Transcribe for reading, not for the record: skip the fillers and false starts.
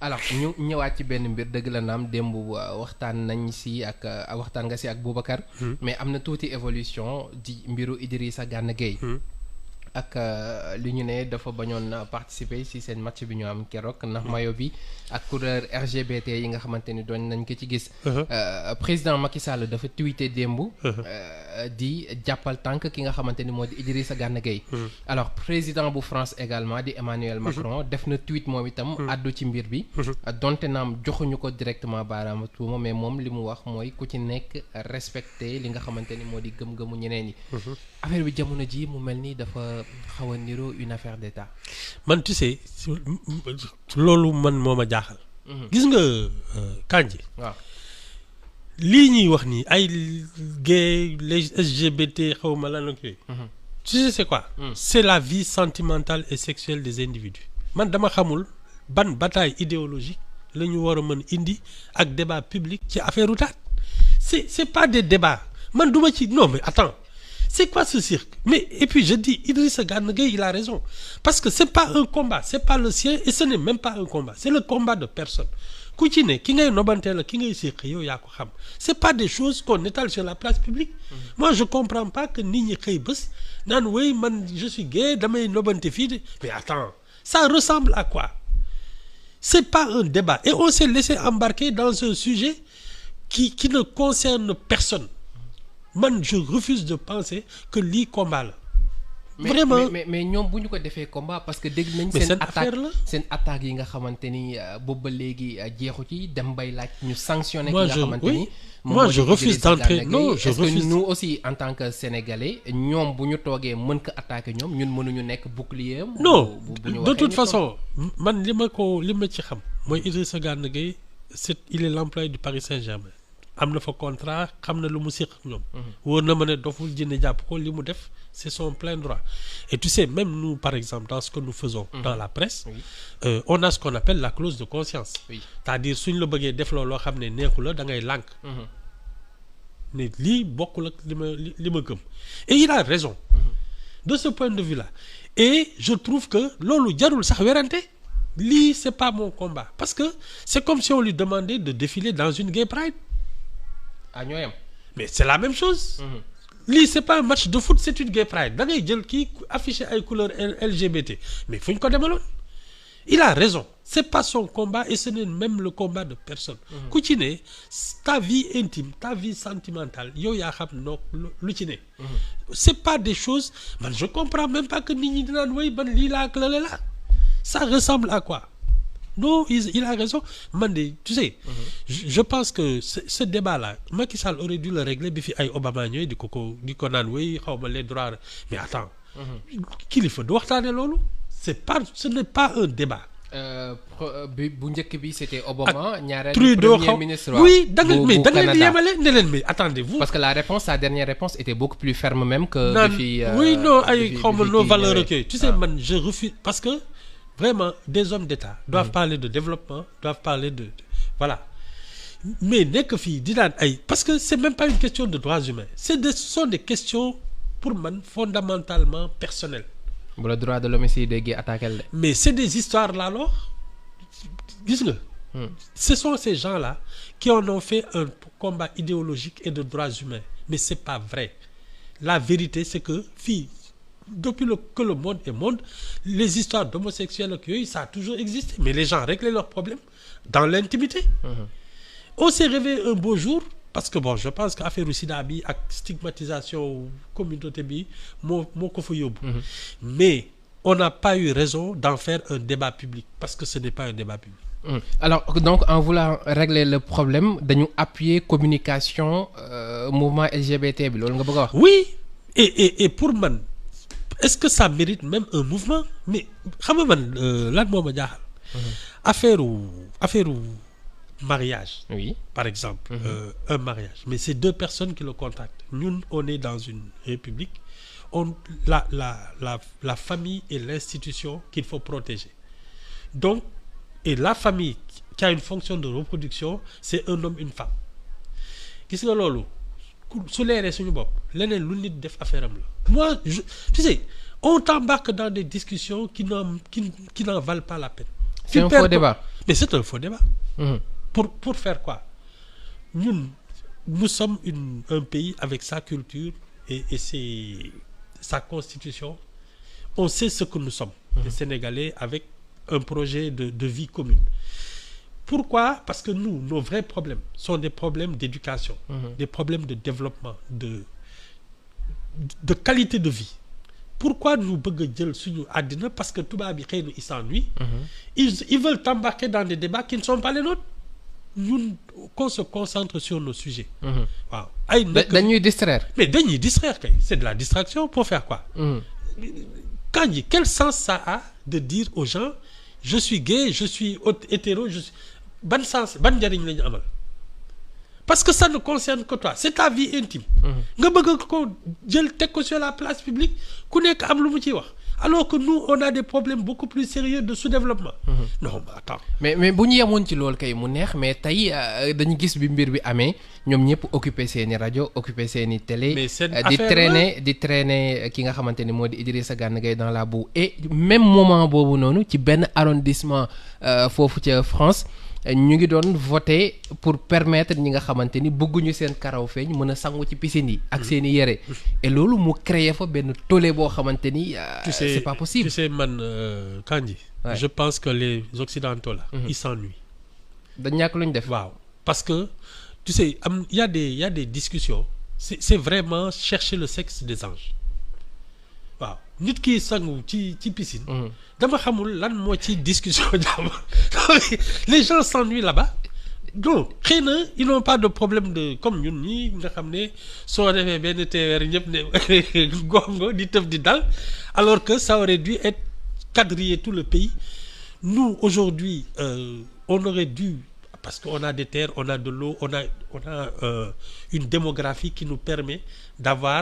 alors ñu ñëwaat ci benn mbir dëgg la naam démb waxtaan nañ si ak waxtaan nga si ak Boubacar. mais am na tuuti évolution di mbiru Idrissa Gana Gueye. ak li ñu ne dafa bañoon participer ci seen match bi ñu am keroog ndax mayo bi ak couleur RGBT yi nga xamante ni doon nañ ko ci gis. président Macky Sall dafa tweeté démb. di jàppal tànk ki nga xamante ni moo di Idrissa Gana Gueye. alors président bu France également di Emmanuel Macron def na tweet moom itam. addu ci mbir bi. donte naam joxuñu ko directement baaraama tuuma mais moom li mu wax mooy ku ci nekk respecté li nga xamante ni moo di gëm-gëmu ñeneen ñi. affaire bi jamono ji mu mel ni dafa xaw a niro une affaire d'état. man tu sais loolu man moo ma jaaxal. gis nga Kandji. waaw lii ñuy wax nii ay gay les LGBT xaw ma lan ak yooyu. tu sais c'est quoi. c'est la vie sentimentale et sexuelle des individus. man dama xamul ban bataille idéologique la ñu war a mën indi ak débat public ci affaire u taat c'est pas des débats man duma ci non mais attends. C'est quoi ce cirque? Mais et puis je dis Idrissa Gana Gueye il a raison parce que c'est pas un combat, c'est pas le sien et ce n'est même pas un combat, c'est le combat de personne. Ku ci ne ki ngay nobanteel ki ngay séq yow yaa ko xam. C'est pas des choses qu'on étale sur la place publique. Moi je comprends pas que nit ñi xëy bés naan oui man je suis gay damay nobante fii de mais attends ça ressemble à quoi? C'est pas un débat et on s'est laissé embarquer dans un sujet qui ne concerne personne. Man je refuse de penser que lii combat la. Vraiment mais ñoom bu ñu ko defee combat parce que dégg nañ seen attaque yi nga xamante ni boobu ba léegi jeexu ci dem bay laaj ñu sanctionné ki nga xamante ni moi je refuse d'entrer non je refuse. Est-ce que nous aussi en tant que sénégalais ñoom bu ñu toogee mën ko attaquer ñoom ñun mënuñu nekk bouclier am non de toute façon man li ma ci xam mooy Idrissa Gana Gueye il est l'employé du Paris Saint-Germain. am na fa contrat xam na lu mu séq ak ñoom. wóor na ma ne doful jënd jàpp ko li mu def c'est son plein droit et tu sais même nous par exemple dans ce que nous faisons. dans la presse. On a ce qu'on appelle la clause de conscience. c'est-à-dire suñ la bëggee def loo xam ne neexu la da ngay lànk. ne lii bokkul ak li ma gëm et il a raison. de ce point de vue là et je trouve que loolu jarul sax werante lii c'est pas mon combat parce que c'est comme si on lui demandait de défiler dans une gay pride. ah ñooyam mais c'est la même chose. lii c'est pas un match de foot c'est une gay pride da ngay jël kii afficher ay couleurs LGBT mais fu ñu ko demaloon. il a raison c'est pas son combat et ce n'est même le combat de personne. ku ci ne ta vie intime ta vie sentimentale yow yaa xam noo lu ci ne. c'est pas des choses man je comprends même pas que nit ñi dinaan way ban lii laa ak lale la ça ressemble à quoi. non il a raison man de tu sais. je pense que ce débat là Macky Sall aurait dû le régler bi fi ay Obama ñooy di ko naan oui xaw ma les droits mais attends. kilifa du waxtaane loolu. ce n'est pas un débat. bu njëkk bi c'était Obama. ñaareel premier ministre oui da nga mais da nga leen yemale ne leen mais attendez-vous. parce que sa dernière réponse était beaucoup plus ferme même que. oui non ay xaw ma nos valeurs ok tu sais man je refuse parce que. Vraiment, des hommes d'État doivent parler de développement, doivent parler de voilà. Mais nekk fii di daan ay parce que c'est même pas une question de droits humains. Ce sont des questions pour man fondamentalement personnelles. bu la droit de l'homme si déggee attaqué la. Mais c'est des histoires là alors gis nga. Ce sont ces gens-là qui en ont fait un combat idéologique et de droits humains. Mais c'est pas vrai. La vérité c'est que fii. Depuis que le monde est monde, les histoires d'homosexuels ça a toujours existé. Mais les gens réglaient leurs problèmes dans l'intimité. On s'est réveillé un beau jour parce que bon je pense que affaire sida bi ak stigmatisation communauté bi moo ko fa yóbbu. Mais on n'a pas eu raison d'en faire un débat public parce que ce n'est pas un débat public. Alors donc en voulant régler le problème dañu appuyer communication mouvement LGBT bi loolu nga bëgg a wax. Oui et pour man. Est-ce que ça mérite même un mouvement mais xam nga man lan moo ma jaaxal. affaire mariage. Oui. Par exemple. Un mariage mais c'est deux personnes qui le contractent ñun on est dans une république la famille est l'institution qu'il faut protéger donc et la famille qui a une fonction de reproduction c'est un homme une femme gis nga loolu. su leeree suñu bopp leneen lu nit def affaire am la. moi tu sais on t'embarque dans des discussions qui n'en valent pas la peine. C'est un faux débat. Mais c'est un faux débat. Pour faire quoi? Nous sommes un pays avec sa culture et sa constitution. On sait ce que nous sommes, les Sénégalais, avec un projet de vie commune. Pourquoi? Parce que nos vrais problèmes sont des problèmes d'éducation, des problèmes de développement, de qualité de vie. Pourquoi nous bëgg jël suñu àddina? Parce que tubaab bi xëy na ils s'ennuient. Ils veulent t'embarquer dans des débats qui ne sont pas les nôtres. Ñun qu'on se concentre sur nos sujets. waaw ay dañuy distraire. Mais dañuy distraire kay. C'est de la distraction pour faire quoi? Kandji, quel sens ça a de dire aux gens je suis gay, je suis hétéro, je suis ban sens ban njariñ la ñu amal? Parce que ça ne concerne que toi, c'est ta vie intime. nga bëgg ko jël teg ko sur la place publique ku nekk am lu mu ciy wax. Alors que nous on a des problèmes beaucoup plus sérieux de sous-développement. Non mais attends. mais bu ñu yemoon ci loolu kay mu neex mais tey dañu gis bi mbir bi amee ñoom ñëpp occupé seeni rajo occupé seeni télé. di traîner ki nga xamante ni moo di Idrissa Gana Gueye dans la boue. Et même moment boobu noonu ci benn arrondissement foofu ca France. ñu ngi doon voter pour permettre ñi nga xamante ni bëgguñu seen karaw feeñ mën a sangu ci piscine yi ak seen i yére et loolu mu créé fa benn tollé boo xamante ni c'est pas possible. Tu sais man Kandji, je pense que les occidentaux là ils s'ennuient. dañ ñàkk lu ñu def. waaw parce que tu sais il y a des discussions c'est vraiment chercher le sexe des anges. waaw nit ki sangu ci piscine. dama xamul lan moo ci discussion jàmm. Les gens s'ennuient là-bas. Donc xëy na ils n'ont pas de problème de comme ñun ñii nga xam ne soo defee benn téeméer ñëpp ne gongo di tëb di dal alors que ça aurait dû être quadriller tout le pays. Nous aujourd'hui on aurait dû, parce qu'on a des terres, on a de l'eau, on a une démographie qui nous permet d'avoir